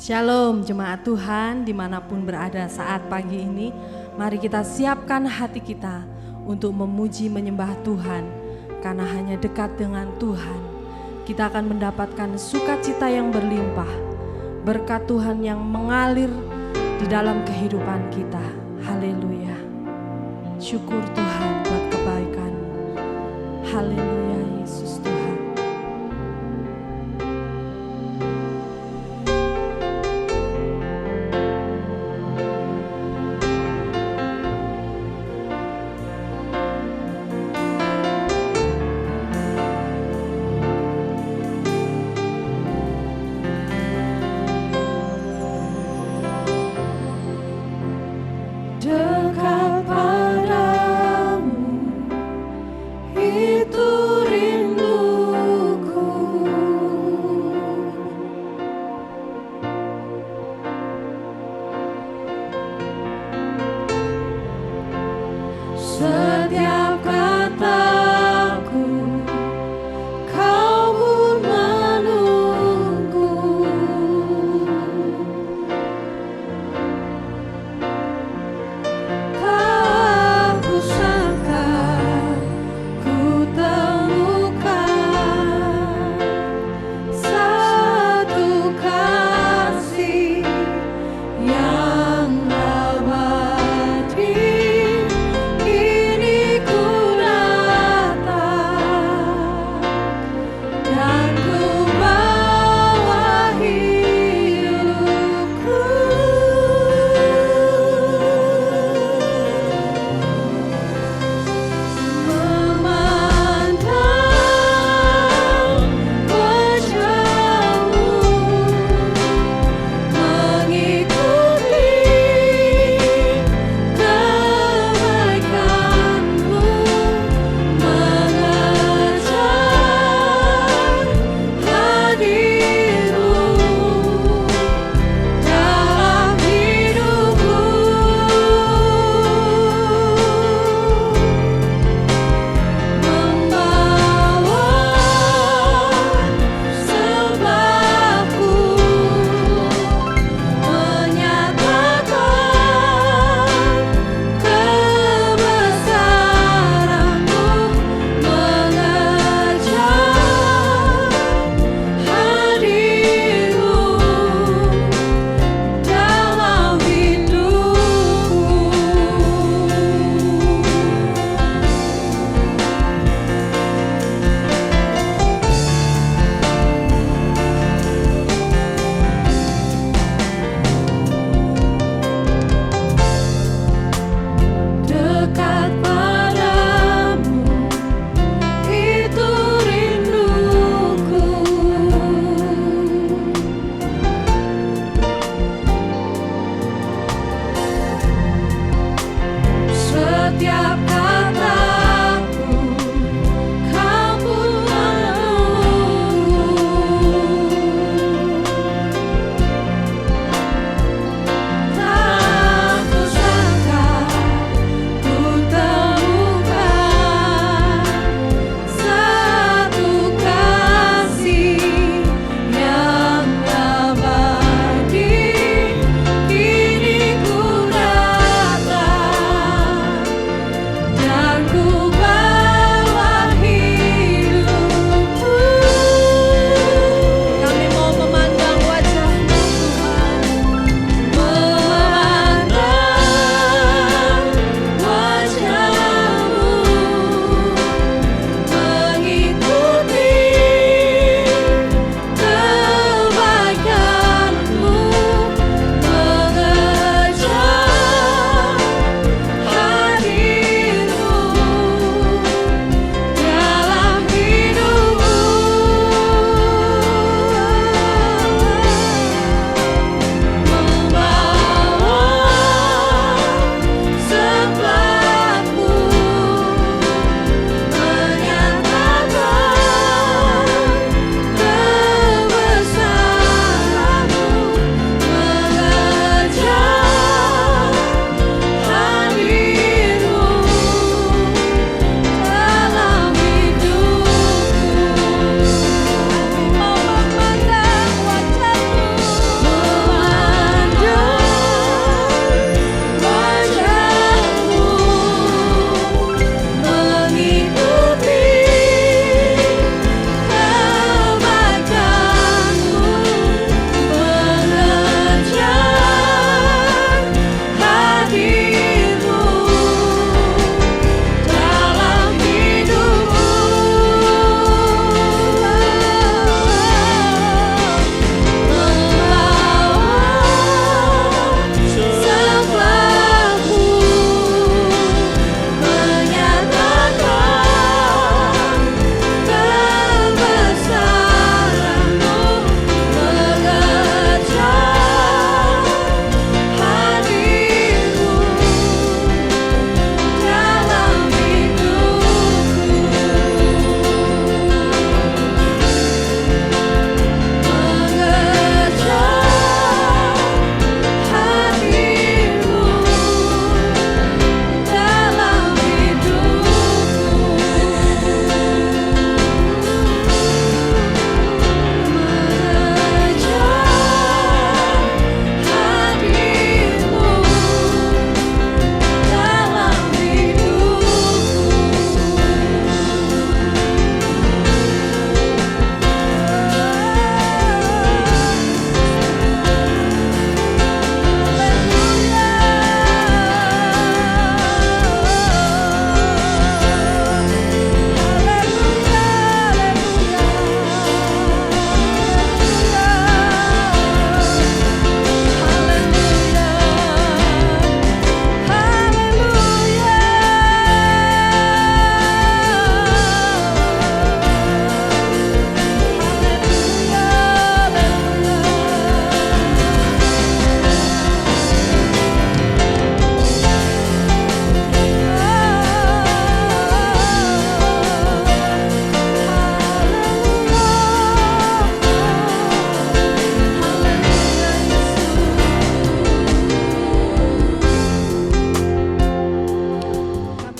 Shalom jemaat Tuhan dimanapun berada saat pagi ini. Mari kita siapkan hati kita untuk memuji menyembah Tuhan. Karena hanya dekat dengan Tuhan kita akan mendapatkan sukacita yang berlimpah. Berkat Tuhan yang mengalir di dalam kehidupan kita. Haleluya. Syukur Tuhan buat kebaikan-Mu. Haleluya Yesus Tuhan. Dekat padamu itu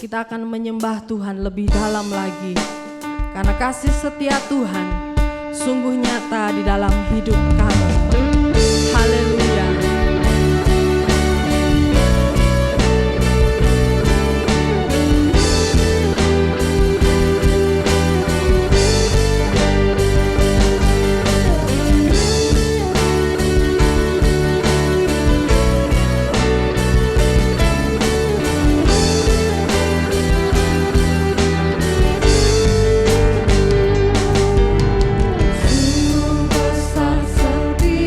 kita akan menyembah Tuhan lebih dalam lagi. Karena kasih setia Tuhan sungguh nyata di dalam hidup kami. Haleluya. Besar setia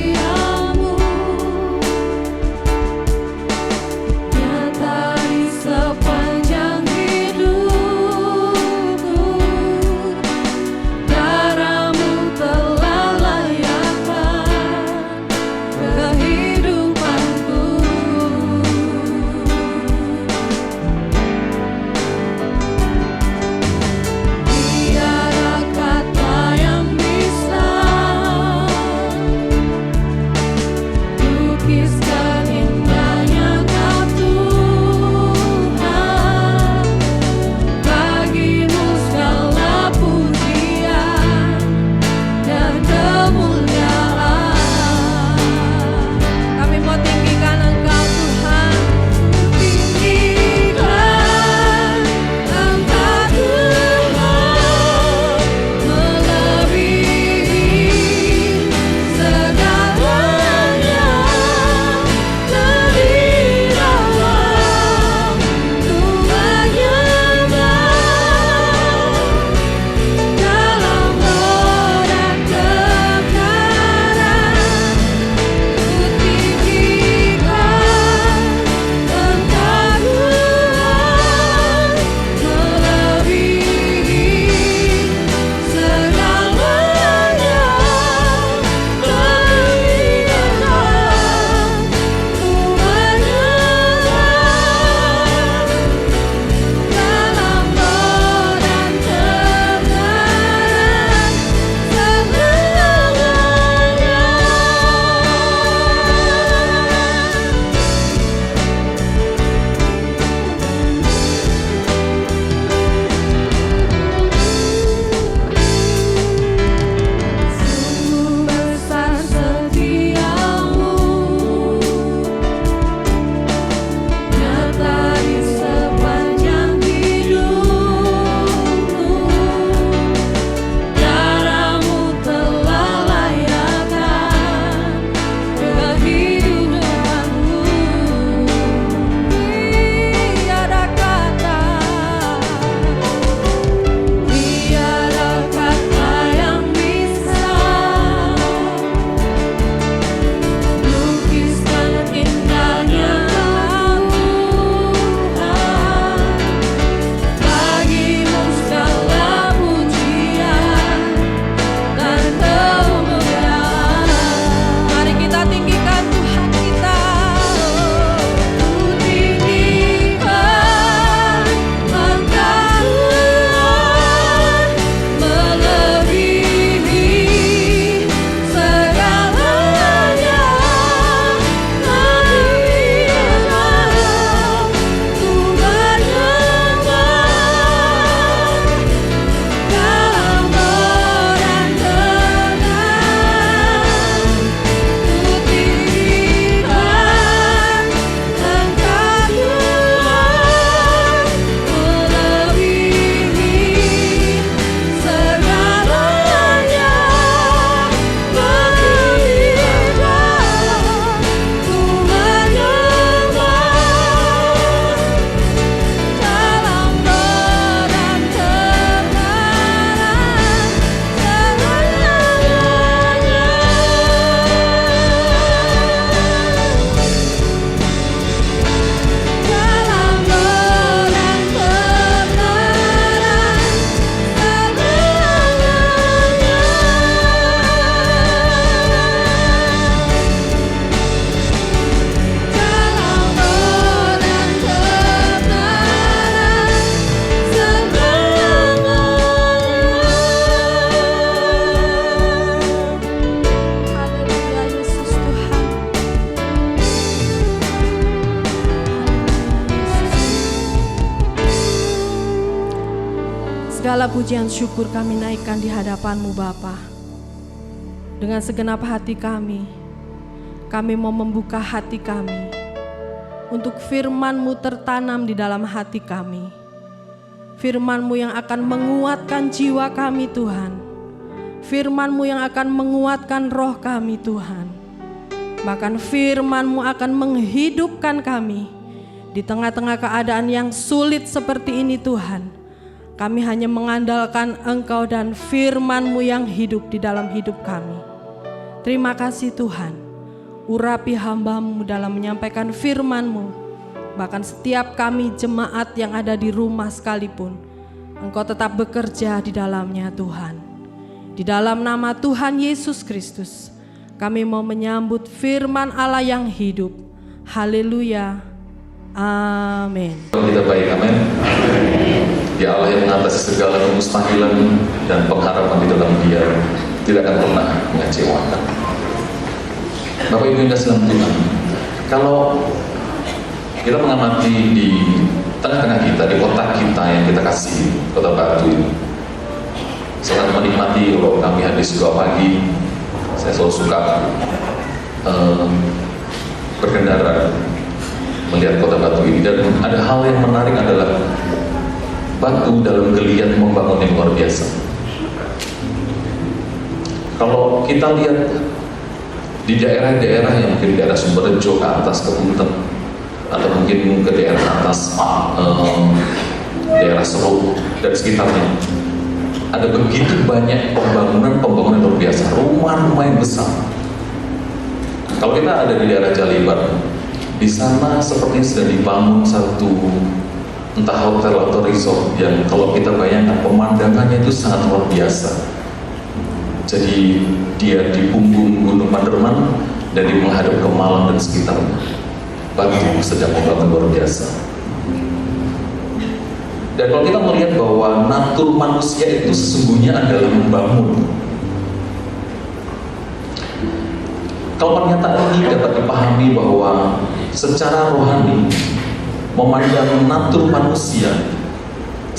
Segala pujian syukur kami naikkan di hadapan-Mu Bapa. Dengan segenap hati kami mau membuka hati kami untuk firman-Mu tertanam di dalam hati kami. Firman-Mu yang akan menguatkan jiwa kami Tuhan. Firman-Mu yang akan menguatkan roh kami Tuhan. Bahkan firman-Mu akan menghidupkan kami di tengah-tengah keadaan yang sulit seperti ini Tuhan. Kami hanya mengandalkan Engkau dan firman-Mu yang hidup di dalam hidup kami. Terima kasih Tuhan. Urapi hamba-Mu dalam menyampaikan firman-Mu. Bahkan setiap kami jemaat yang ada di rumah sekalipun, Engkau tetap bekerja di dalamnya Tuhan. Di dalam nama Tuhan Yesus Kristus, kami mau menyambut firman Allah yang hidup. Haleluya. Amin. Kita baik, amin. Ya Allah yang mengatasi segala kemustahilan dan pengharapan di dalam Dia tidak akan pernah mengecewakan. Bapak Ibu yang kasih dalam Tuhan, kalau kita mengamati di tengah-tengah kita, di kota kita yang kita kasih, kota Batu ini, sangat menikmati kalau kami habis doa pagi. Saya selalu suka berkendara melihat kota Batu ini, dan ada hal yang menarik adalah Batu dalam geliat membangun yang luar biasa. Kalau kita lihat di daerah-daerah yang mungkin daerah Sumberjo ke atas ke Punten, atau mungkin ke daerah atas daerah Serut dan sekitarnya, ada begitu banyak pembangunan luar biasa, rumah-rumah yang besar. Kalau kita ada di daerah Jalibar, di sana sepertinya sedang dibangun satu entah hotel atau resort yang kalau kita bayangkan pemandangannya itu sangat luar biasa. Jadi dia di punggung Gunung Maderman dan di menghadap ke Malang dan sekitarnya. Batu sedang membangun luar biasa. Dan kalau kita melihat bahwa natur manusia itu sesungguhnya adalah membangun. Kalau pernyataan ini dapat dipahami bahwa secara rohani memandang natur manusia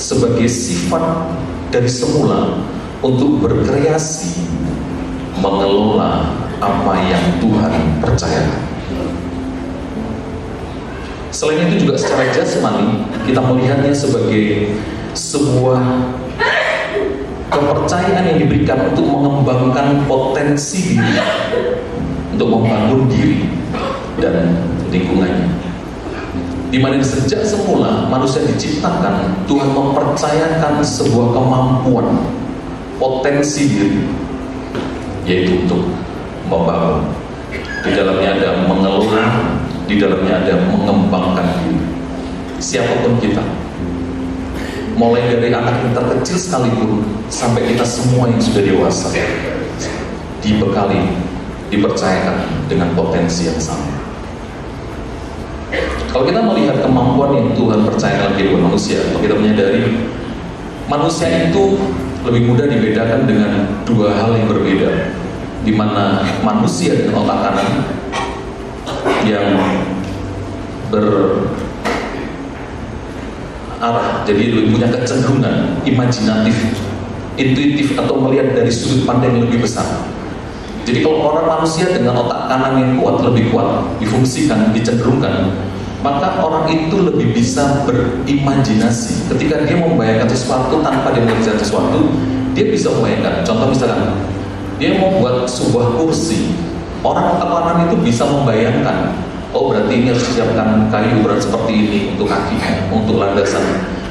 sebagai sifat dari semula untuk berkreasi, mengelola apa yang Tuhan percayakan. Selain itu juga secara jasmani kita melihatnya sebagai sebuah kepercayaan yang diberikan untuk mengembangkan potensi diri, untuk membangun diri dan lingkungannya. Di mana sejak semula manusia diciptakan, Tuhan mempercayakan sebuah kemampuan, potensi diri, yaitu untuk membangun. Di dalamnya ada mengelola, di dalamnya ada mengembangkan diri. Siapapun kita, mulai dari anak yang terkecil sekalipun sampai kita semua yang sudah dewasa, dibekali, dipercayakan dengan potensi yang sama. Kalau kita melihat kemampuan yang Tuhan percaya dalam kehidupan manusia, kita menyadari manusia itu lebih mudah dibedakan dengan dua hal yang berbeda, di mana manusia dengan otak kanan yang berarah, jadi lebih punya kecenderungan imajinatif, intuitif, atau melihat dari sudut pandang yang lebih besar. Jadi kalau orang manusia dengan otak kanan yang kuat, lebih kuat, difungsikan, dicenderungkan, maka orang itu lebih bisa berimajinasi. Ketika dia membayangkan sesuatu tanpa dia mengerjakan sesuatu, dia bisa membayangkan. Contoh misalkan, dia mau buat sebuah kursi, orang otak kanan itu bisa membayangkan, oh berarti ini harus disiapkan kayu berat seperti ini untuk kakinya, untuk landasan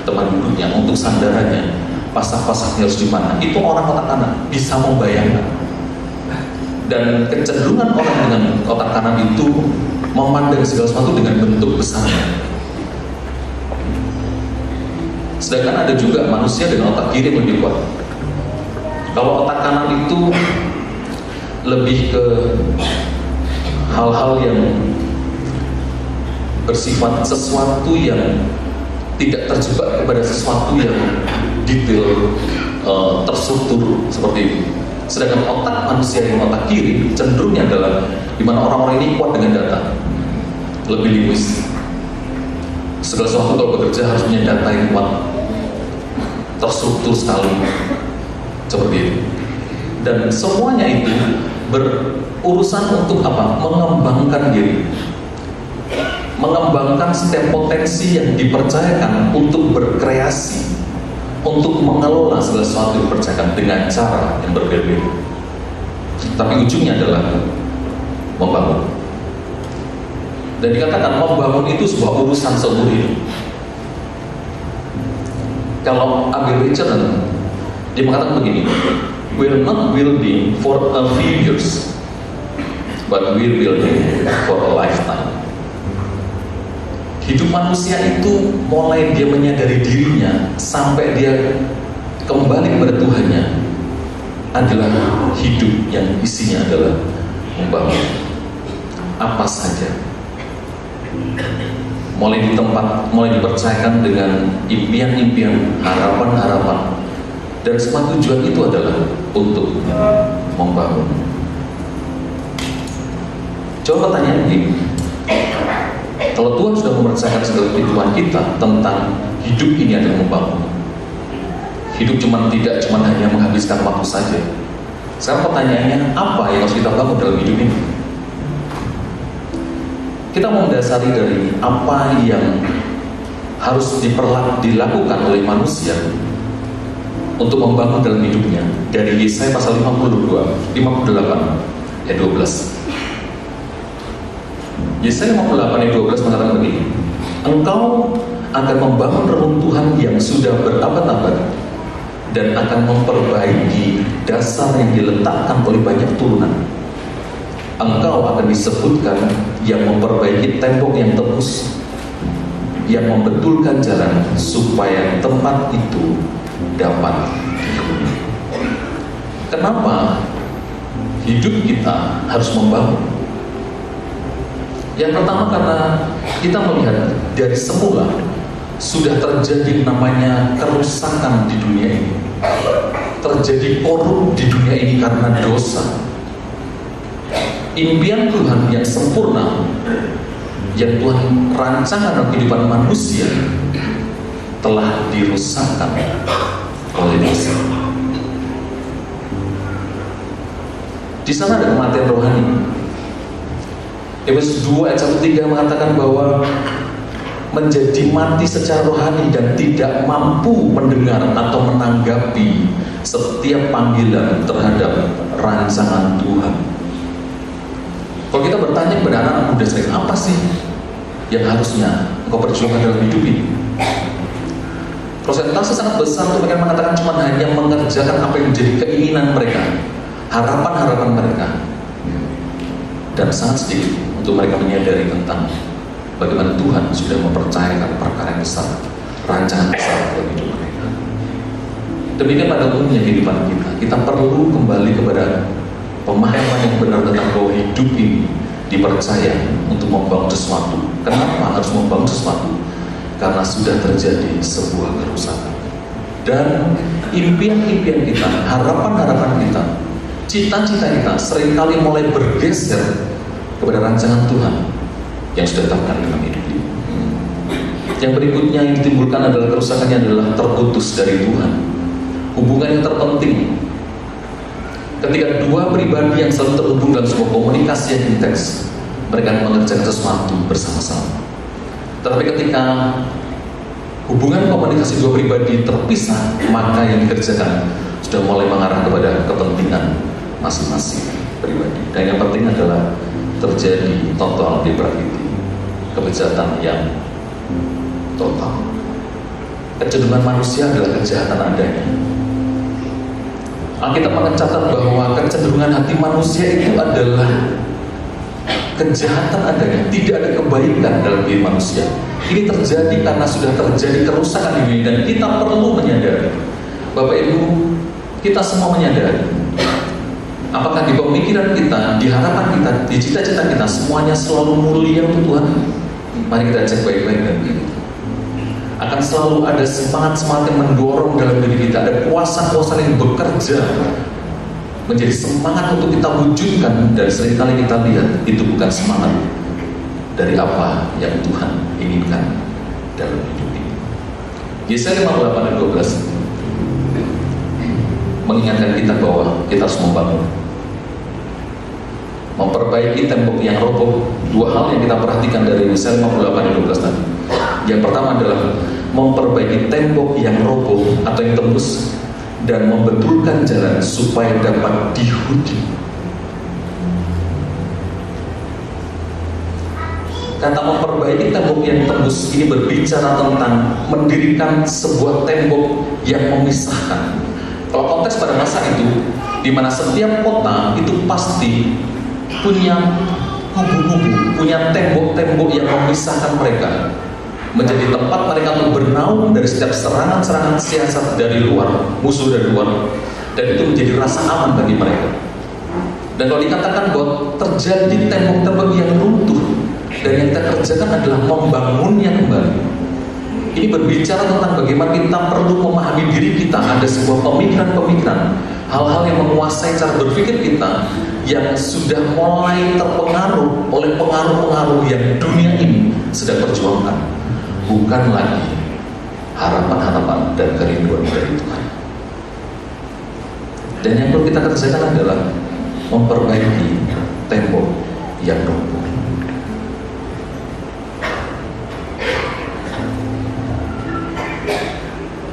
tempat duduknya, untuk sandarannya, pasak-pasaknya harus di mana. Itu orang otak kanan bisa membayangkan. Dan kecenderungan orang dengan otak kanan itu memandang segala sesuatu dengan bentuk besarnya. Sedangkan ada juga manusia dengan otak kiri yang lebih kuat. Kalau otak kanan itu lebih ke hal-hal yang bersifat sesuatu yang tidak terjebak kepada sesuatu yang detail, terstruktur seperti itu. Sedangkan otak manusia yang otak kiri cenderungnya adalah di mana orang-orang ini kuat dengan data, lebih linguis. Segala sesuatu kalau bekerja harus punya data yang kuat. terstruktur sekali seperti itu. Dan semuanya itu berurusan untuk apa? Mengembangkan diri, mengembangkan setiap potensi yang dipercayakan untuk berkreasi, untuk mengelola segala sesuatu yang dipercayakan dengan cara yang berbeda-beda. Tapi ujungnya adalah membangun. Dan dikatakan membangun itu sebuah urusan seumur hidup. Kalau Abel Richardson, dia mengatakan begini, we're not building for a few years, but we're building for a lifetime. Hidup manusia itu mulai dia menyadari dirinya sampai dia kembali kepada Tuhannya adalah hidup yang isinya adalah membangun apa saja. Mulai dipercayakan dengan impian-impian, harapan-harapan, dan semua tujuan itu adalah untuk membangun. Coba pertanyaan ini, kalau Tuhan sudah mempercayakan segala kehidupan kita tentang hidup ini adalah membangun, hidup tidak cuma hanya menghabiskan waktu saja. Sekarang pertanyaannya, apa yang harus kita bangun dalam hidup ini? Kita mau mendasari dari apa yang harus dilakukan oleh manusia untuk membangun dalam hidupnya, dari Yesaya pasal 58 ayat 12. Yesaya 58 ayat 12 mengatakan begini, engkau akan membangun reruntuhan yang sudah berabad-abad dan akan memperbaiki dasar yang diletakkan oleh banyak turunan. Engkau akan disebutkan yang memperbaiki tembok yang tembus, yang membetulkan jalan supaya tempat itu dapat dihuni. Kenapa hidup kita harus membangun? Yang pertama karena kita melihat dari semula sudah terjadi namanya kerusakan di dunia ini, terjadi korup di dunia ini karena dosa. Impian Tuhan yang sempurna yang Tuhan rancangkan dalam kehidupan manusia telah dirusakkan oleh dosa. Di sana ada kematian rohani. Efesus 2 ayat 1-3 mengatakan bahwa menjadi mati secara rohani dan tidak mampu mendengar atau menanggapi setiap panggilan terhadap rancangan Tuhan. Kalau kita bertanya kepada anak muda sekarang, apa sih yang harusnya engkau perjuangkan dalam hidup ini? Persentase sangat besar untuk mereka mengatakan cuma hanya mengerjakan apa yang menjadi keinginan mereka, harapan-harapan mereka, dan sangat sedikit untuk mereka menyadari tentang bagaimana Tuhan sudah mempercayakan perkara yang besar, rancangan besar dalam hidup mereka. Demikian pada umumnya kehidupan kita perlu kembali kepada pemahaman yang benar tentang bahwa hidup ini dipercaya untuk membangun sesuatu. Kenapa harus membangun sesuatu? Karena sudah terjadi sebuah kerusakan. Dan impian-impian kita, harapan-harapan kita, cita-cita kita seringkali mulai bergeser kepada rancangan Tuhan yang sudah ditetapkan dalam hidup ini. Yang berikutnya yang ditimbulkan adalah kerusakannya adalah terputus dari Tuhan. Hubungan yang terpenting ketika dua pribadi yang selalu terhubung dalam sebuah komunikasi yang intens, mereka mengerjakan sesuatu bersama-sama. Tetapi ketika hubungan komunikasi dua pribadi terpisah, maka yang dikerjakan sudah mulai mengarah kepada kepentingan masing-masing pribadi. Dan yang penting adalah terjadi total depravity, kejahatan yang total. Kecenderungan manusia adalah kejahatan adanya. Alkitab mencatat bahwa kecenderungan hati manusia itu adalah kejahatan adanya, tidak ada kebaikan dalam diri manusia. Ini terjadi karena sudah terjadi kerusakan di dunia, dan kita perlu menyadari, Bapak Ibu, kita semua menyadari, apakah di pemikiran kita, di harapan kita, di cita-cita kita, semuanya selalu mulia untuk Tuhan? Mari kita cek baik-baik dan begitu. Akan selalu ada semangat-semangat yang mendorong dalam diri kita, ada kuasa-kuasa yang bekerja menjadi semangat untuk kita wujudkan, dan seringkali kita lihat itu bukan semangat dari apa yang Tuhan inginkan dalam hidup ini. Yesaya 58 ayat 12, mengingatkan kita bahwa kita harus membangun, memperbaiki tembok yang roboh. Dua hal yang kita perhatikan dari Misal 58:12 tadi. Yang pertama adalah memperbaiki tembok yang roboh atau yang tembus, dan membetulkan jalan supaya dapat dihuni. Kata memperbaiki tembok yang tembus ini berbicara tentang mendirikan sebuah tembok yang memisahkan. Kalau konteks pada masa itu, di mana setiap kota itu pasti punya kubu-kubu, punya tembok-tembok yang memisahkan mereka, menjadi tempat mereka untuk bernaung dari setiap serangan-serangan siasat dari luar, musuh dari luar, dan itu menjadi rasa aman bagi mereka. Dan kalau dikatakan bahwa terjadi tembok-tembok yang runtuh, dan yang kita kerjakan adalah membangunnya kembali, ini berbicara tentang bagaimana kita perlu memahami diri kita. Ada sebuah pemikiran-pemikiran, hal-hal yang menguasai cara berpikir kita, yang sudah mulai terpengaruh oleh pengaruh-pengaruh yang dunia ini sedang perjuangkan, bukan lagi harapan-harapan dan kerinduan dari Tuhan. Dan yang perlu kita kerjakan adalah memperbaiki tembok yang roboh.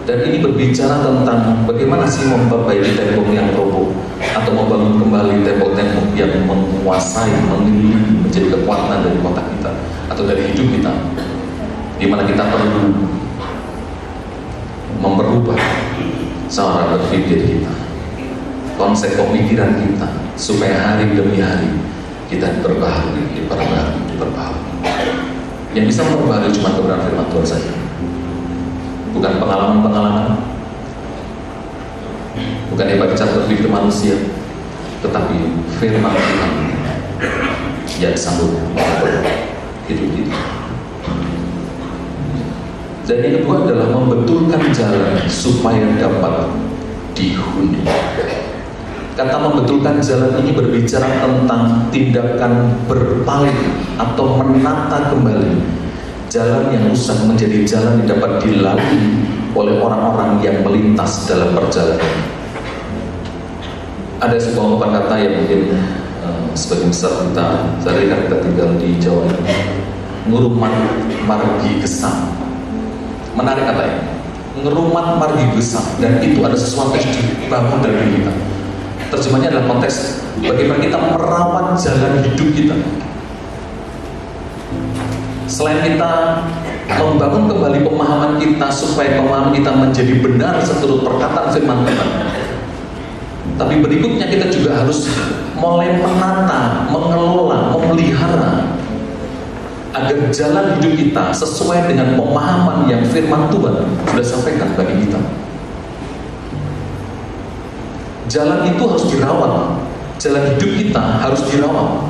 Dan ini berbicara tentang bagaimana sih memperbaiki tembok yang roboh, atau membangun kembali tembok-tembok yang menguasai, mengelilingi, menjadi kekuatan dari kota kita atau dari hidup kita, di mana kita perlu memperubah cara berpikir kita, konsep pemikiran kita, supaya hari demi hari kita diperbaharui. Yang bisa memperbaharui cuma kebenaran firman Tuhan saja, bukan pengalaman-pengalaman, bukan hebat cara berpikir manusia, tetapi firman Tuhan yang sanggup mengubah hidup kita. Dan yang kedua adalah membetulkan jalan supaya dapat dihuni. Kata membetulkan jalan ini berbicara tentang tindakan berpaling atau menata kembali jalan yang rusak menjadi jalan yang dapat dilalui oleh orang-orang yang melintas dalam perjalanan. Ada sebuah ungkapan kata yang mungkin sebagian besar kita sadari, kan kita tinggal di Jawa ini, ngurumat margi gesang. Menarik kata ini, ngurumat margi gesang, dan itu ada sesuatu yang dibangun dari diri kita. Terjemahnya adalah konteks bagaimana kita merawat jalan hidup kita. Selain kita membangun kembali pemahaman kita supaya pemahaman kita menjadi benar seturut perkataan firman Tuhan, tapi berikutnya kita juga harus mulai menata, mengelola, memelihara agar jalan hidup kita sesuai dengan pemahaman yang firman Tuhan sudah sampaikan bagi kita. Jalan itu harus dirawat, jalan hidup kita harus dirawat.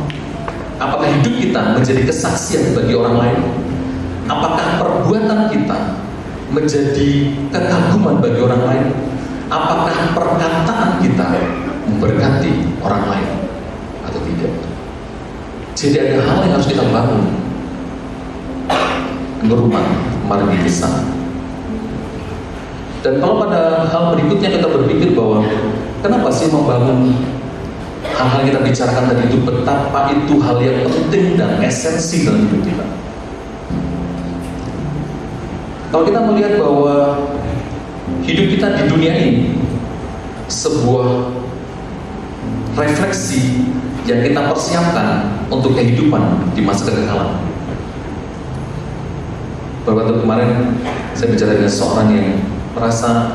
Apakah hidup kita menjadi kesaksian bagi orang lain? Apakah perbuatan kita menjadi kekaguman bagi orang lain? Apakah perkataan kita memberkati orang lain atau tidak? Jadi ada hal yang harus kita bangun. Ngurumat margi gesang. Dan kalau pada hal berikutnya kita berpikir bahwa kenapa sih membangun hal-hal yang kita bicarakan tadi itu, betapa itu hal yang penting dan esensi dalam hidup kita. Kalau kita melihat bahwa hidup kita di dunia ini sebuah refleksi yang kita persiapkan untuk kehidupan di masa kekekalan. Beberapa tahun kemarin saya bicara dengan seorang yang merasa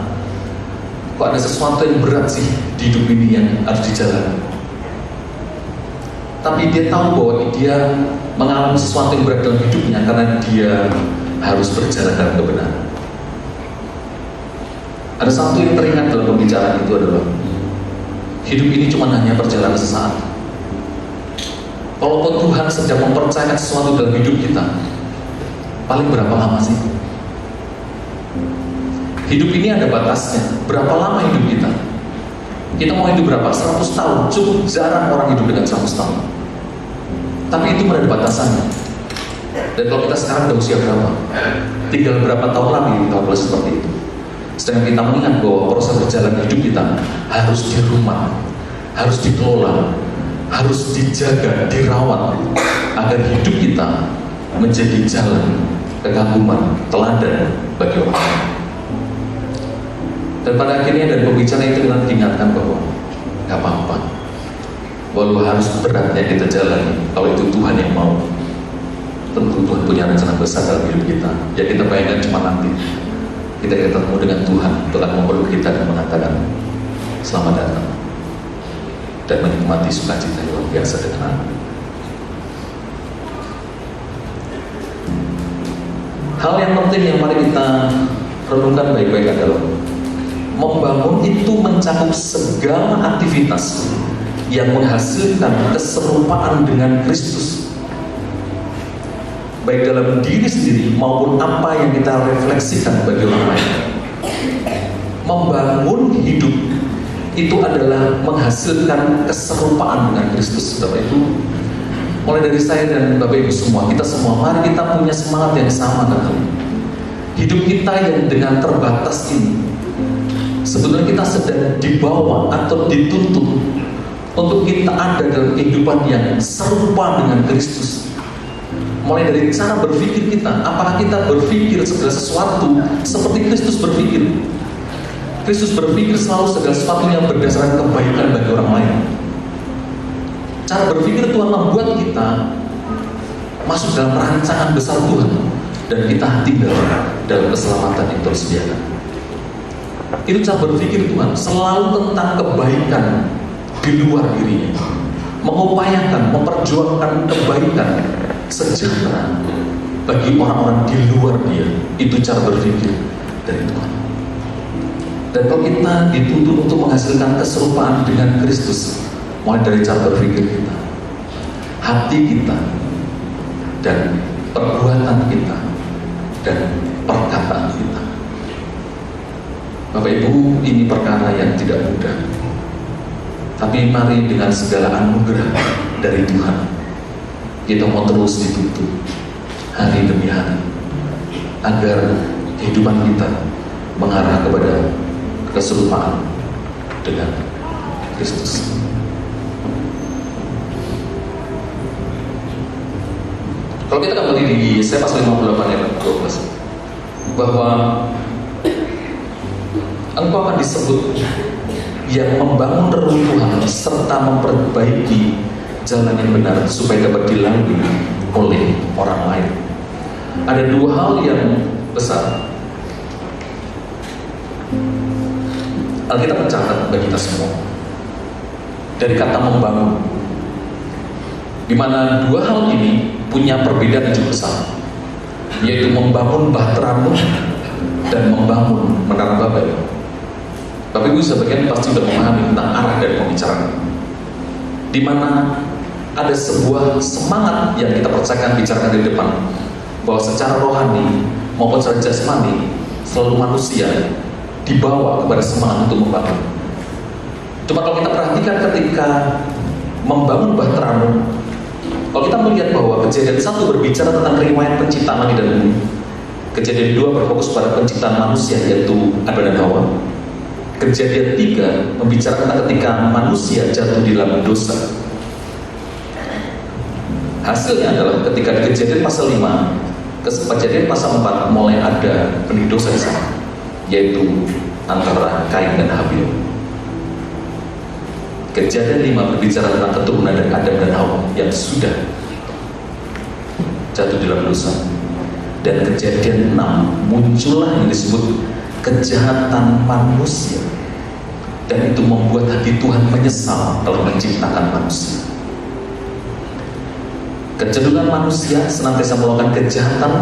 kok ada sesuatu yang berat sih di hidup ini yang harus dijalani. Tapi dia tahu bahwa dia mengalami sesuatu yang berat dalam hidupnya karena dia harus berjalan dalam kebenaran. Ada satu yang teringat dalam pembicaraan itu adalah hidup ini cuma hanya perjalanan sesaat. Kalaupun Tuhan sedang mempercayakan sesuatu dalam hidup kita, paling berapa lama sih? Hidup ini ada batasnya. Berapa lama hidup kita? Kita mau hidup berapa? 100 tahun. Cukup jarang orang hidup dengan 100 tahun. Tapi itu ada batasannya. Dan kalau kita sekarang udah usia berapa? Tinggal berapa tahun lagi kita boleh seperti itu. Sedangkan kita mengingat bahwa proses berjalan hidup kita harus dirumah, harus dikelola, harus dijaga, dirawat, agar hidup kita menjadi jalan kekaguman, teladan bagi orang lain. Dan pada akhirnya dari pembicaraan itu kita diingatkan bahwa gak apa-apa, walau harus beratnya kita jalani, kalau itu Tuhan yang mau. Tentu Tuhan punya rencana besar dalam hidup kita. Ya kita bayangkan cuma nanti kita ketemu dengan Tuhan, Tuhan memeluk kita dan mengatakan selamat datang, dan menikmati sukacita yang luar biasa dengan aku. Hal yang penting yang mari kita renungkan baik-baik adalah membangun itu mencakup segala aktivitas yang menghasilkan keserupaan dengan Kristus, baik dalam diri sendiri maupun apa yang kita refleksikan bagi orang lain. Membangun hidup itu adalah menghasilkan keserupaan dengan Kristus. Bapak Ibu, mulai dari saya dan Bapak Ibu semua, kita semua, mari kita punya semangat yang sama kan. Hidup kita yang dengan terbatas ini, sebetulnya kita sedang dibawa atau dituntut untuk kita ada dalam kehidupan yang serupa dengan Kristus. Mulai dari cara berpikir kita, apakah kita berpikir segala sesuatu seperti Kristus berpikir? Kristus berpikir selalu segala sesuatu yang berdasarkan kebaikan bagi orang lain. Cara berpikir Tuhan membuat kita masuk dalam rancangan besar Tuhan, dan kita tinggal dalam keselamatan yang Tuhan sediakan. Itu cara berpikir Tuhan, selalu tentang kebaikan di luar dirinya, mengupayakan, memperjuangkan kebaikan, sejahtera bagi orang-orang di luar dia. Itu cara berpikir dari Tuhan. Dan kalau kita dituntut untuk menghasilkan keserupaan dengan Kristus, mulai dari cara berpikir kita, hati kita, dan perbuatan kita, dan perkataan kita. Bapak Ibu, ini perkara yang tidak mudah. Tapi mari dengan segala anugerah dari Tuhan, kita mau terus dituntut hari demi hari, agar kehidupan kita mengarah kepada keserupaan dengan Kristus. Kalau kita kembali di Yesaya pasal 58 ayat 12, bahwa engkau akan disebut yang membangun reruntuhan serta memperbaiki jalan yang benar supaya dapat dilalui oleh orang lain. Ada dua hal yang besar Alkitab mencatat bagi kita semua dari kata membangun, di mana dua hal ini punya perbedaan yang cukup besar, yaitu membangun Bahtera Nuh dan membangun Menara Babel. Tapi Ibu sebagian pasti sudah memahami tentang arah dari pembicaraan, di mana ada sebuah semangat yang kita percayakan bicarakan di depan, bahwa secara rohani maupun secara jasmani selalu manusia dibawa kepada semangat untuk membangun. Cuma kalau kita perhatikan ketika membangun Bahtera Nuh, kalau kita melihat bahwa Kejadian 1 berbicara tentang riwayat penciptaan langit dan bumi, Kejadian 2 berfokus pada penciptaan manusia, yaitu Adam dan Hawa. Kejadian 3 membicarakan tentang ketika manusia jatuh di dalam dosa. Hasilnya adalah ketika di Kejadian pasal 5 ke Kejadian pasal 4 mulai ada benih dosa di sana, yaitu antara Kain dan Habil. Kejadian 5 berbicara tentang keturunan dari Adam dan Hawa yang sudah jatuh di dalam dosa. Dan Kejadian 6 muncullah yang disebut kejahatan manusia, dan itu membuat hati Tuhan menyesal telah menciptakan manusia. Kecenderungan manusia senantiasa melakukan kejahatan,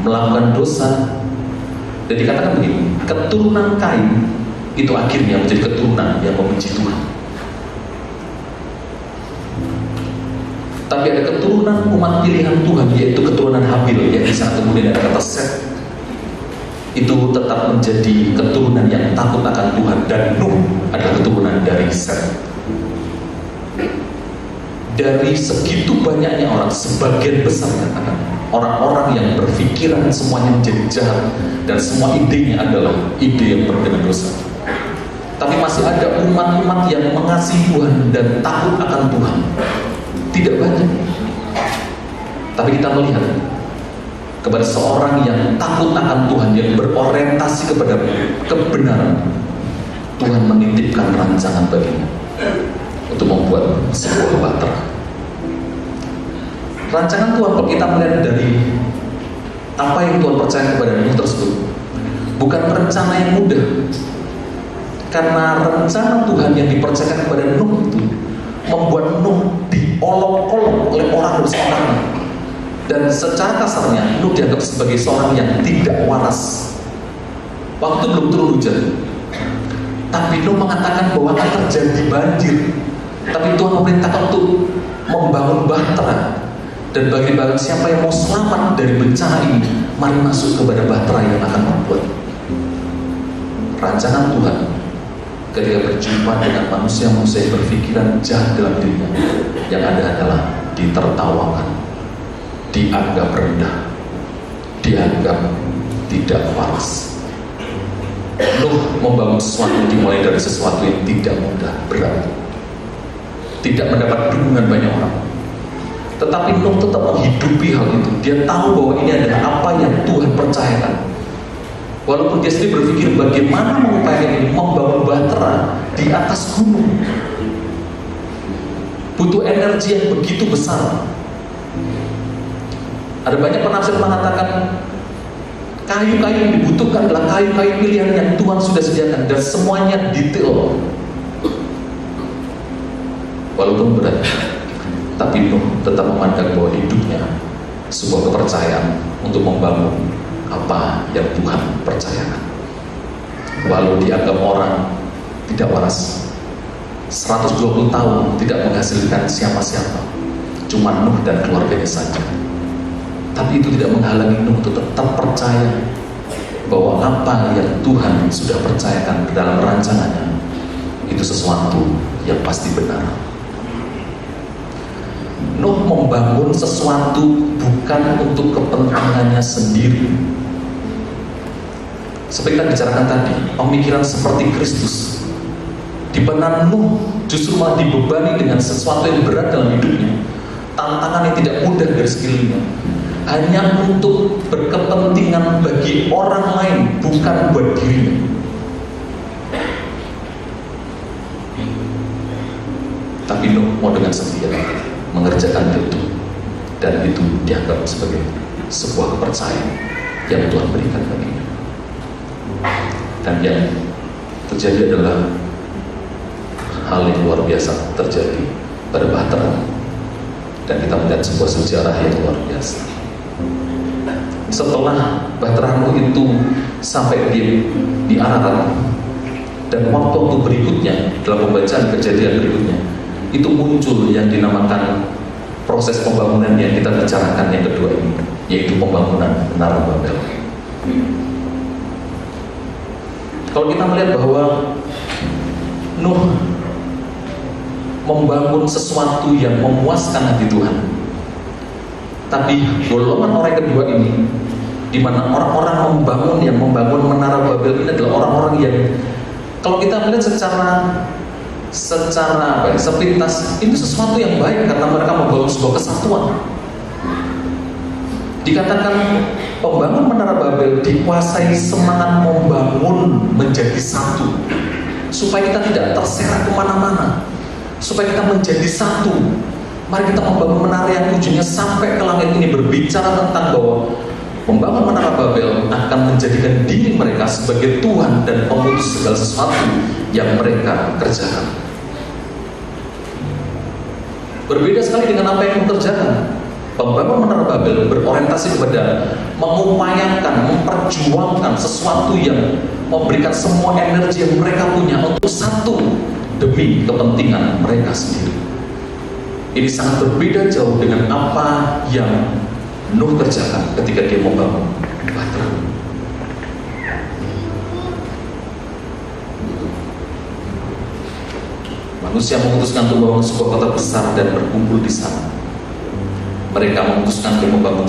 melakukan dosa, dan dikatakan begini, keturunan Kain itu akhirnya menjadi keturunan yang membenci Tuhan. Tapi ada keturunan umat pilihan Tuhan, yaitu keturunan Habil, yang di sana kemudian ada kata Set. Itu tetap menjadi keturunan yang takut akan Tuhan, dan Nuh adalah keturunan dari Set. dari segitu banyaknya orang, sebagian besar katakan orang-orang yang berpikiran semuanya menjadi jahat dan semua idenya adalah ide yang penuh dengan dosa. Tapi masih ada umat-umat yang mengasihi Tuhan dan takut akan Tuhan. Tidak banyak. Tapi kita melihat kepada seorang yang takut akan Tuhan, yang berorientasi kepada kebenaran, Tuhan menitipkan rancangan baginya untuk membuat sebuah bahtera. Rancangan Tuhan, kalau kita melihat dari apa yang Tuhan percaya kepada Nuh tersebut, bukan rencana yang mudah. Karena rencana Tuhan yang dipercayakan kepada Nuh itu membuat Nuh diolok-olok oleh orang berseorang. Dan secara kasarnya Nuh dianggap sebagai seorang yang tidak waras. Waktu belum turun hujan, tapi Nuh mengatakan bahwa akan terjadi banjir. Tapi Tuhan memerintahkan untuk membangun bahtera. Dan bagi siapa yang mau selamat dari bencana ini, mari masuk kepada bahtera yang akan membuat. Rancangan Tuhan ketika berjumpa dengan manusia-manusia yang berpikiran jahat dalam dirinya, yang ada adalah ditertawakan, dianggap rendah, dianggap tidak waras. Nuh membangun sesuatu dimulai dari sesuatu yang tidak mudah, berat, tidak mendapat dukungan banyak orang. Tetapi Nuh tetap menghidupi hal itu. Dia tahu bahwa ini adalah apa yang Tuhan percayakan. Walaupun dia sendiri berpikir bagaimana mengupayakan ini, membangun bahtera di atas gunung, butuh energi yang begitu besar. Ada banyak penafsir mengatakan kayu-kayu yang dibutuhkan adalah kayu-kayu pilihan yang Tuhan sudah sediakan, dan semuanya detail. Walaupun berat, tapi Nuh tetap memandang bahwa hidupnya sebuah kepercayaan untuk membangun apa yang Tuhan percayakan. Walau dianggap orang tidak waras, 120 tahun tidak menghasilkan siapa-siapa, cuma Nuh dan keluarganya saja. Tapi itu tidak menghalangi Nuh untuk tetap percaya bahwa apa yang Tuhan sudah percayakan dalam rancangannya itu sesuatu yang pasti benar. Nuh membangun sesuatu bukan untuk kepentingannya sendiri. Seperti kita bicarakan tadi, pemikiran seperti Kristus, di mana Nuh justru malah dibebani dengan sesuatu yang berat dalam hidupnya, tantangan yang tidak mudah dari sekelilingnya, hanya untuk berkepentingan bagi orang lain, bukan buat dirinya. Tapi Nuh mau dengan setia mengerjakan itu, dan itu dianggap sebagai sebuah kepercayaan yang Tuhan berikan baginya. Dan yang terjadi adalah hal yang luar biasa terjadi pada bahtera, dan kita melihat sebuah sejarah yang luar biasa. Setelah bahtera Nuh itu sampai di Ararat, dan waktu berikutnya dalam pembacaan kejadian berikutnya itu muncul yang dinamakan proses pembangunan yang kita bicarakan yang kedua ini, yaitu pembangunan Menara Babel. Kalau kita melihat bahwa Nuh membangun sesuatu yang memuaskan hati Tuhan, tapi golongan orang kedua ini, di mana orang-orang membangun Menara Babel ini adalah orang-orang yang, kalau kita melihat secara sepintas itu sesuatu yang baik, karena mereka membangun sebuah kesatuan. Dikatakan pembangun Menara Babel dikuasai semangat membangun menjadi satu, supaya kita tidak terserak kemana-mana, supaya kita menjadi satu. Mari kita membangun menara yang ujungnya sampai ke langit ini, berbicara tentang bahwa membangun Menara Babel akan menjadikan diri mereka sebagai Tuhan dan pemutus segala sesuatu yang mereka kerjakan. Berbeda sekali dengan apa yang dikerjakan. Pembangun Menara Babel berorientasi kepada mengupayakan, memperjuangkan sesuatu yang memberikan semua energi yang mereka punya untuk satu demi kepentingan mereka sendiri. Ini sangat berbeda jauh dengan apa yang Nuh kerjakan ketika dia membangun bahtera. Manusia memutuskan untuk membangun sebuah kota besar dan berkumpul di sana. Mereka memutuskan untuk membangun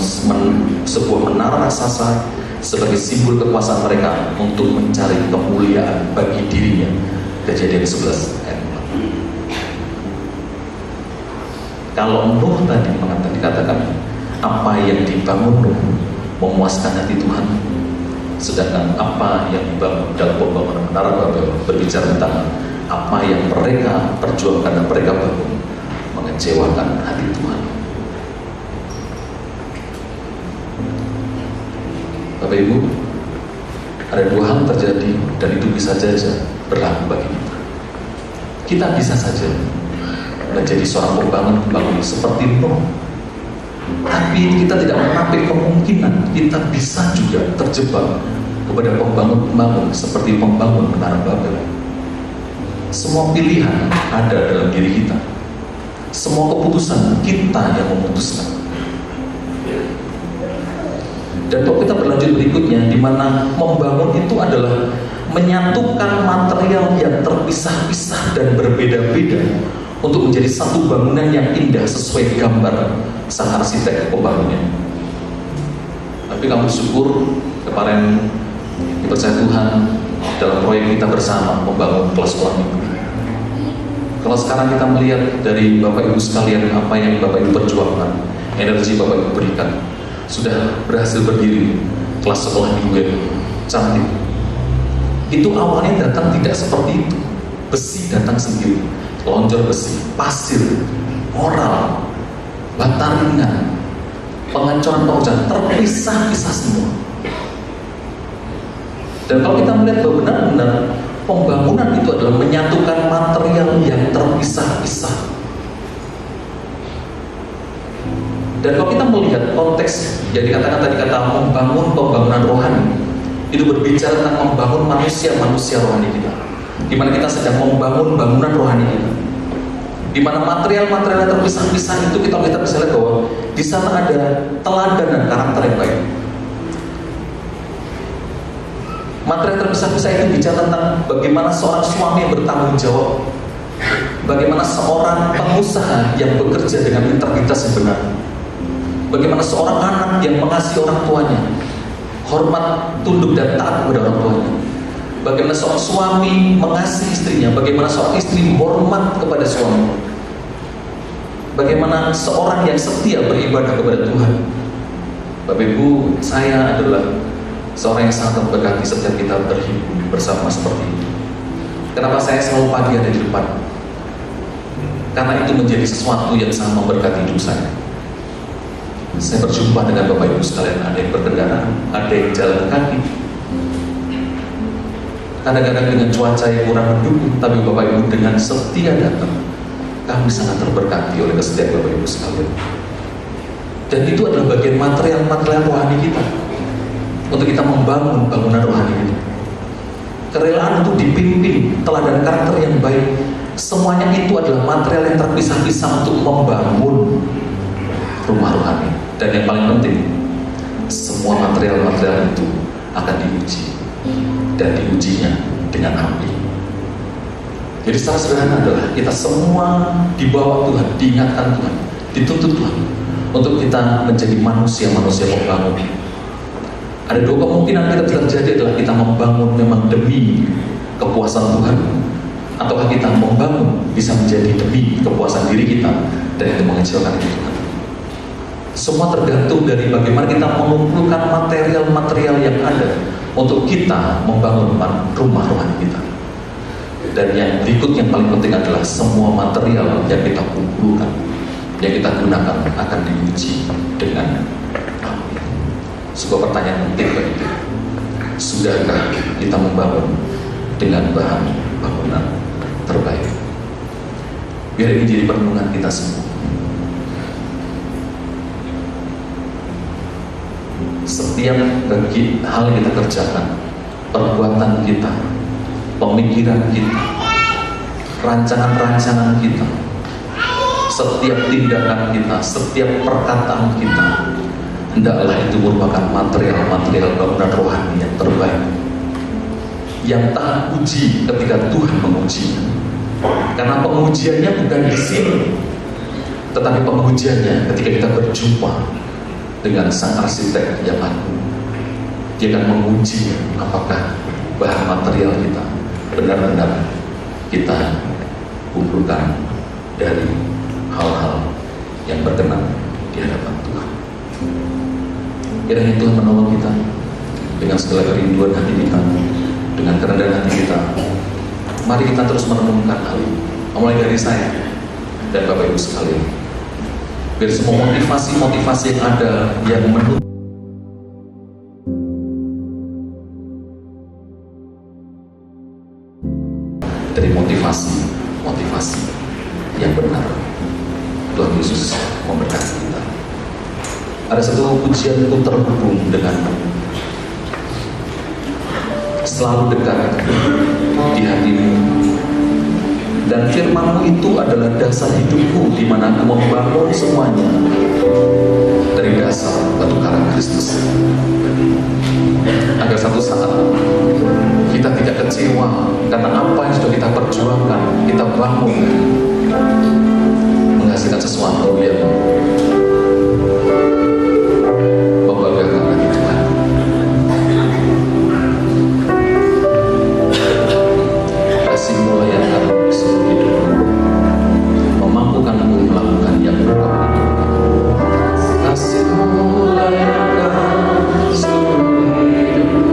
sebuah menara raksasa sebagai simbol kekuasaan mereka untuk mencari kemuliaan bagi dirinya. Kejadian 11 ayat 4. Kalau Nuh tadi dikatakan apa yang dibangun Nuh memuaskan hati Tuhan, sedangkan apa yang dibangun dalam pembangunan menara Babel berbicara tentang apa yang mereka perjuangkan dan mereka bangun mengecewakan hati Tuhan. Bapak Ibu, ada dua hal terjadi dan itu bisa saja berlaku bagi kita. Kita bisa saja menjadi seorang pembangun seperti Nuh, tapi kita tidak menampik kemungkinan kita bisa juga terjebak kepada pembangun seperti pembangun menara Babel. Semua pilihan ada dalam diri kita. Semua keputusan kita yang memutuskan. Dan kalau kita berlanjut berikutnya, di mana membangun itu adalah menyatukan material yang terpisah-pisah dan berbeda-beda untuk menjadi satu bangunan yang indah sesuai gambar sang arsitek pembangunnya. Tapi kami bersyukur kemarin dipercaya Tuhan dalam proyek kita bersama membangun kelas sekolah minggu. Kalau sekarang kita melihat dari Bapak Ibu sekalian apa yang Bapak Ibu perjuangkan, energi Bapak Ibu berikan, sudah berhasil berdiri kelas sekolah minggu yang cantik. Itu awalnya datang tidak seperti itu. Besi datang sendiri, lonjor besi, pasir, moral, bata ringan, pengancoran terpisah-pisah semua. Dan kalau kita melihat bahwa benar-benar pembangunan itu adalah menyatukan material yang terpisah-pisah. Dan kalau kita melihat konteks yang dikatakan tadi kata membangun pembangunan rohani, itu berbicara tentang membangun manusia rohani kita, di mana kita sedang membangun bangunan rohani kita, di mana material-material yang terpisah-pisah itu kita bisa lihat bahwa di sana ada teladan dan karakter yang baik. Material terpisah-pisah itu bicara tentang bagaimana seorang suami yang bertanggung jawab, bagaimana seorang pengusaha yang bekerja dengan integritas yang benar, bagaimana seorang anak yang mengasihi orang tuanya, hormat, tunduk dan taat kepada orang tuanya, bagaimana seorang suami mengasihi istrinya, bagaimana seorang istri hormat kepada suami, bagaimana seorang yang setia beribadah kepada Tuhan. Bapak Ibu, saya adalah seorang yang sangat memberkati setiap kita berhimpun bersama seperti ini. Kenapa saya selalu pagi ada di depan? Karena itu menjadi sesuatu yang sangat memberkati hidup saya. Saya berjumpa dengan Bapak Ibu sekalian, ada yang berkendara, ada yang jalan kaki. Kadang-kadang dengan cuaca yang kurang mendukung, tapi Bapak Ibu dengan setia datang. Kami sangat terberkati oleh kesetiaan Bapak Ibu sekalian. Dan itu adalah bagian material-material rohani kita untuk kita membangun bangunan rohani ini. Kerelaan untuk dipimpin, teladan karakter yang baik, semuanya itu adalah material yang terpisah-pisah untuk membangun rumah rohani. Dan yang paling penting, semua material-material itu akan diuji, dan diujinya dengan api. Jadi secara sederhana adalah kita semua dibawa Tuhan, diingatkan Tuhan, dituntut Tuhan untuk kita menjadi manusia-manusia pembangun. Ada dua kemungkinan kita bisa terjadi, adalah kita membangun memang demi kepuasan Tuhan, ataukah kita membangun bisa menjadi demi kepuasan diri kita dan itu mengecewakan Tuhan. Semua tergantung dari bagaimana kita mengumpulkan material-material yang ada untuk kita membangun rumah rohani kita. Dan yang berikut yang paling penting adalah semua material yang kita kumpulkan, yang kita gunakan akan diuji dengan api. Sebuah pertanyaan penting bagi kita. Sudahkah kita membangun dengan bahan bangunan terbaik? Biar ini jadi perenungan kita semua. Setiap bagi hal yang kita kerjakan, perbuatan kita, pemikiran kita, rancangan-rancangan kita, setiap tindakan kita, setiap perkataan kita, hendaklah itu merupakan material-material bangunan rohani yang terbaik, yang tahan uji ketika Tuhan mengujinya. Karena pengujiannya bukan di sini, tetapi pengujiannya ketika kita berjumpa dengan sang arsitek yang agung. Dia akan menguji apakah bahan material kita benar-benar kita kumpulkan dari hal-hal yang berkenan di hadapan Tuhan. Kiranya Tuhan menolong kita dengan segala kerinduan hati kita, dengan kerendahan hati kita. Mari kita terus merenungkan hal ini, mulai dari saya dan Bapak Ibu sekalian. Biar semua motivasi-motivasi yang ada yang menuntut dari motivasi yang benar. Tuhan Yesus memberkati kita. Ada satu pujian itu terhubung dengan selalu dekat di hatimu, dan firman-Mu itu adalah dasar hidupku, di mana aku membangun semuanya dari dasar batu karang Kristus. Agar satu saat kita tidak kecewa karena apa yang sudah kita perjuangkan, kita bangun menghasilkan sesuatu yang membanggakan hati Tuhan. Kasih-Mu layakan seluruh hidupku, memampukanku melakukan yang Engkau butuhkan. Kasih-Mu layakan seluruh hidupku,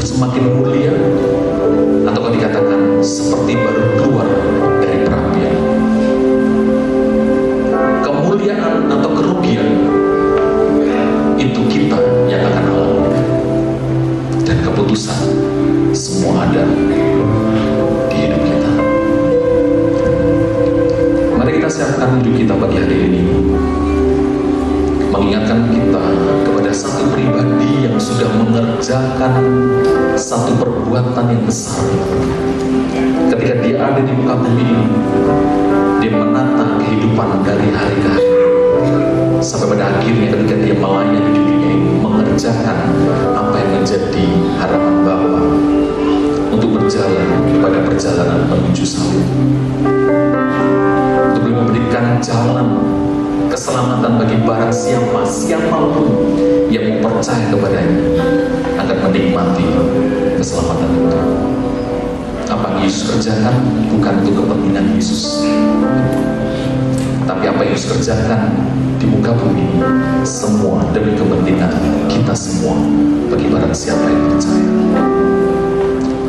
semakin mulia, atau dikatakan seperti baru keluar dari perapian. Kemuliaan atau kerugian itu kita yang akan alami, dan keputusan semua ada di hidup kita. Mari kita siapkan hidup kita pagi hari ini, mengingatkan kita kepada satu pribadi yang sudah mengerjakan satu perbuatan yang besar. Ketika dia ada di muka bumi ini, dia menata kehidupan dari hari ke hari, sampai pada akhirnya ketika dia melayani di dunia ini, mengerjakan mengerjakan apa yang menjadi harapan Bapa untuk berjalan pada perjalanan menuju salib, untuk memberikan jalan keselamatan bagi barang siapapun yang mau percaya kepadanya akan menikmati keselamatan itu. Apa yang Yesus kerjakan bukan untuk kepentingan Yesus, tapi apa yang Yesus kerjakan di muka bumi semua demi kepentingan kita semua, bagi barang siapa yang percaya.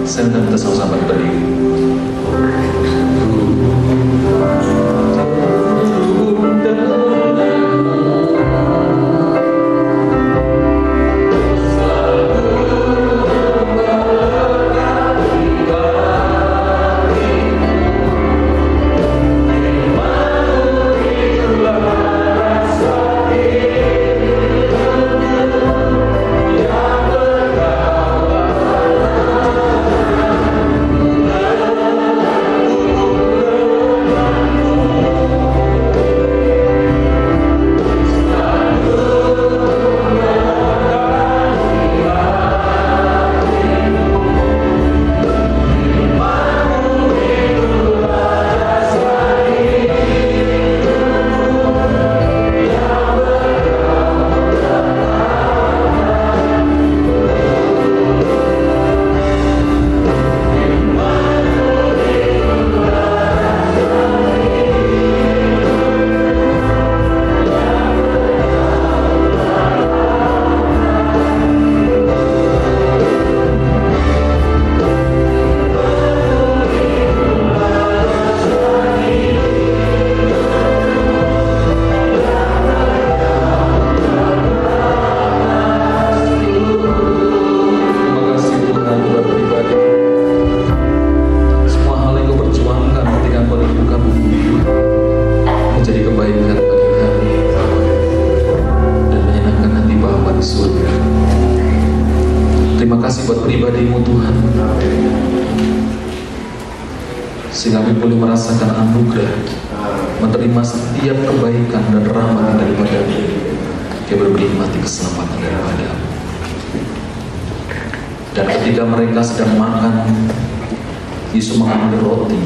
Saya minta sama-sama berdiri. Sehingga kami boleh merasakan anugerah, menerima setiap kebaikan dan rahmat daripada-Mu, yang menikmati keselamatan daripada-Mu. Dan ketika mereka sedang makan, Yesus mengambil roti,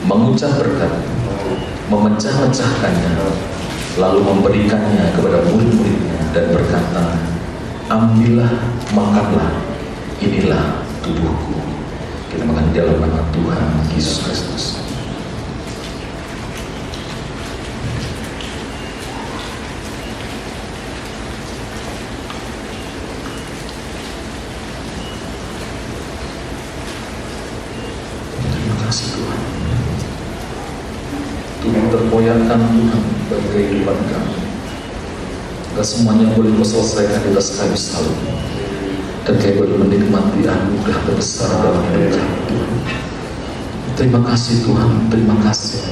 mengucap berkat, memecah-mecahkannya, lalu memberikannya kepada murid-muridnya dan berkata, "Ambillah, makanlah, inilah tubuhku." Kita makan dalam nama Tuhan Yesus Kristus. Terima kasih Tuhan. Tuhan terkoyakkan Tuhan bagi kehidupan kami. Gak semuanya boleh selesaikan di atas kayu salib. Dan kami boleh menikmati anugerah terbesar dalam hidup kami. Terima kasih Tuhan, terima kasih.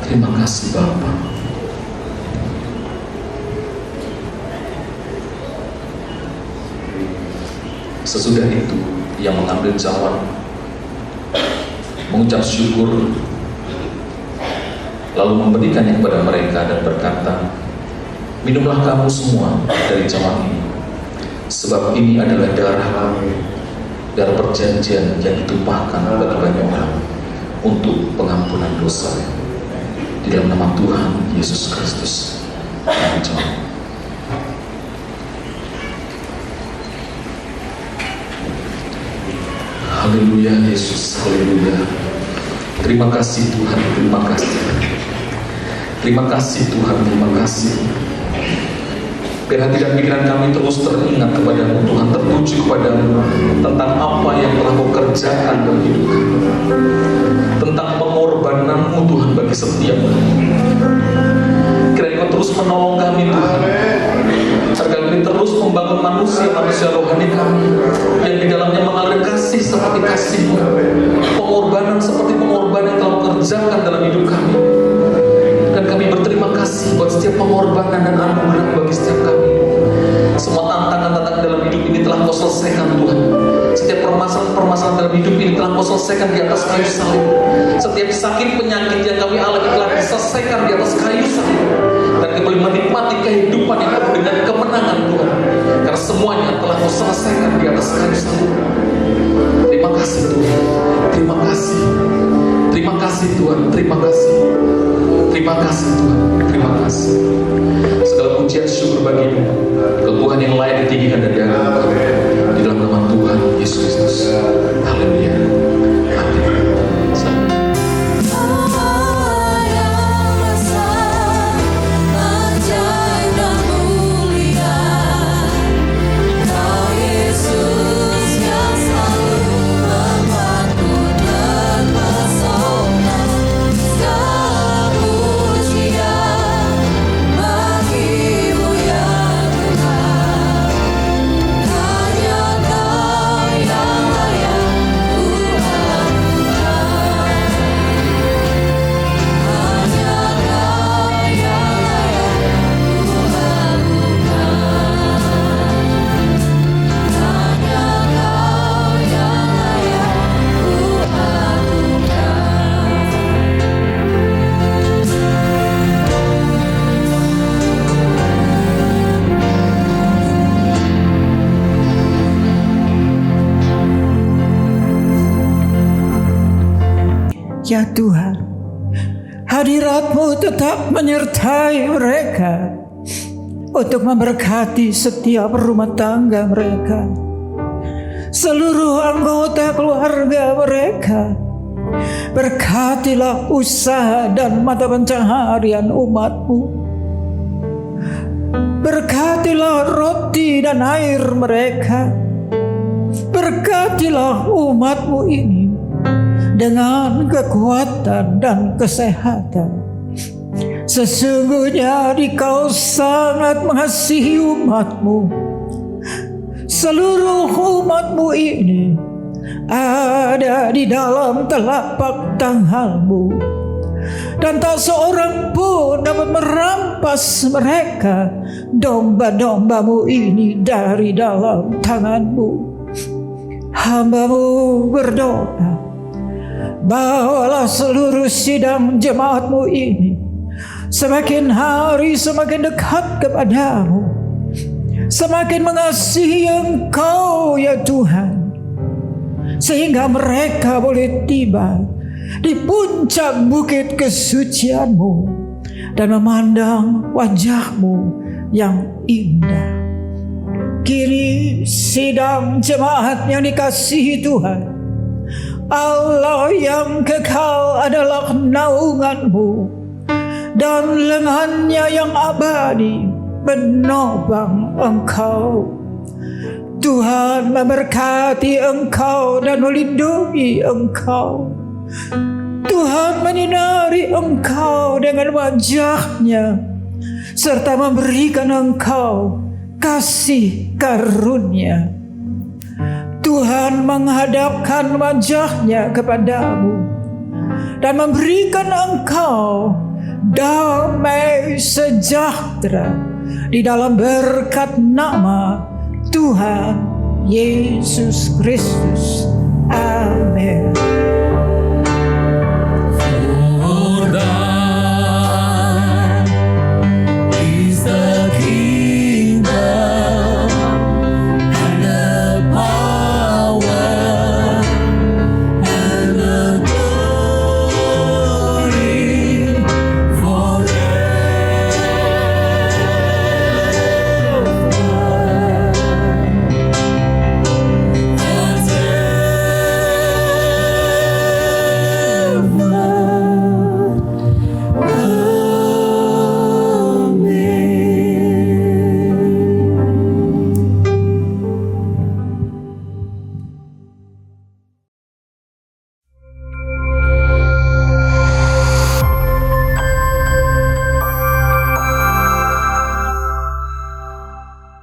Terima kasih Bapa. Sesudah itu, Ia mengambil cawan, mengucap syukur, lalu memberikannya kepada mereka dan berkata, "Minumlah kamu semua dari cawan ini, sebab ini adalah darah kami, darah perjanjian yang ditumpahkan bagi banyak orang untuk pengampunan dosa." Di dalam nama Tuhan Yesus Kristus. Amin. Haleluya Yesus, haleluya. Terima kasih Tuhan, terima kasih. Terima kasih Tuhan, terima kasih. Biar hati dan pikiran kami terus teringat kepada-Mu Tuhan, tertuju kepada-Mu tentang apa yang telah Kau kerjakan dalam hidup kami, tentang pengorbanan-Mu Tuhan bagi setiap kami. Kiranya Kau terus menolong kami Tuhan, agar kami terus membangun manusia rohani kami yang di dalamnya mengalir kasih seperti kasih-Mu, pengorbanan seperti pengorbanan yang telah Kau kerjakan dalam hidup kami. Dan kami berterima kasih buat setiap pengorbanan dan anugerah bagi setiap kami. Semua tantangan dalam hidup ini telah Kau selesaikan Tuhan. Setiap permasalahan dalam hidup ini telah Kau selesaikan di atas kayu salib. Setiap sakit penyakit yang kami alami telah diselesaikan di atas kayu salib. Dan kami boleh menikmati kehidupan yang penuh dengan kemenangan Tuhan. Karena semuanya telah Kau selesaikan di atas kayu salib. Terima kasih Tuhan. Terima kasih. Terima kasih Tuhan. Terima kasih. Terima kasih Tuhan. Terima kasih. Segala pujian syukur bagimu, ke Tuhan yang layak ditinggikan dan diagungkan. Di dalam nama Tuhan Yesus Kristus. Haleluya. Amin. Ya Tuhan, hadirat-Mu tetap menyertai mereka untuk memberkati setiap rumah tangga mereka, seluruh anggota keluarga mereka. Berkatilah usaha dan mata pencaharian umat-Mu. Berkatilah roti dan air mereka. Berkatilah umat-Mu ini dengan kekuatan dan kesehatan. Sesungguhnya Dikau sangat mengasihi umat-Mu. Seluruh umat-Mu ini ada di dalam telapak tangan-Mu, dan tak seorang pun dapat merampas mereka, domba-domba-Mu ini, dari dalam tangan-Mu. Hamba-Mu berdoa, bawalah seluruh sidang jemaat-Mu ini semakin hari semakin dekat kepadamu, semakin mengasihi Engkau ya Tuhan, sehingga mereka boleh tiba di puncak bukit kesucian-Mu dan memandang wajah-Mu yang indah. Kini sidang jemaat yang dikasihi Tuhan, Allah yang kekal adalah naungan-Mu, dan lengannya yang abadi menopang Engkau. Tuhan memberkati Engkau dan melindungi Engkau. Tuhan menyinari Engkau dengan wajah-Nya, serta memberikan Engkau kasih karunia. Tuhan menghadapkan wajah-Nya kepadamu dan memberikan engkau damai sejahtera di dalam berkat nama Tuhan Yesus Kristus. Amin.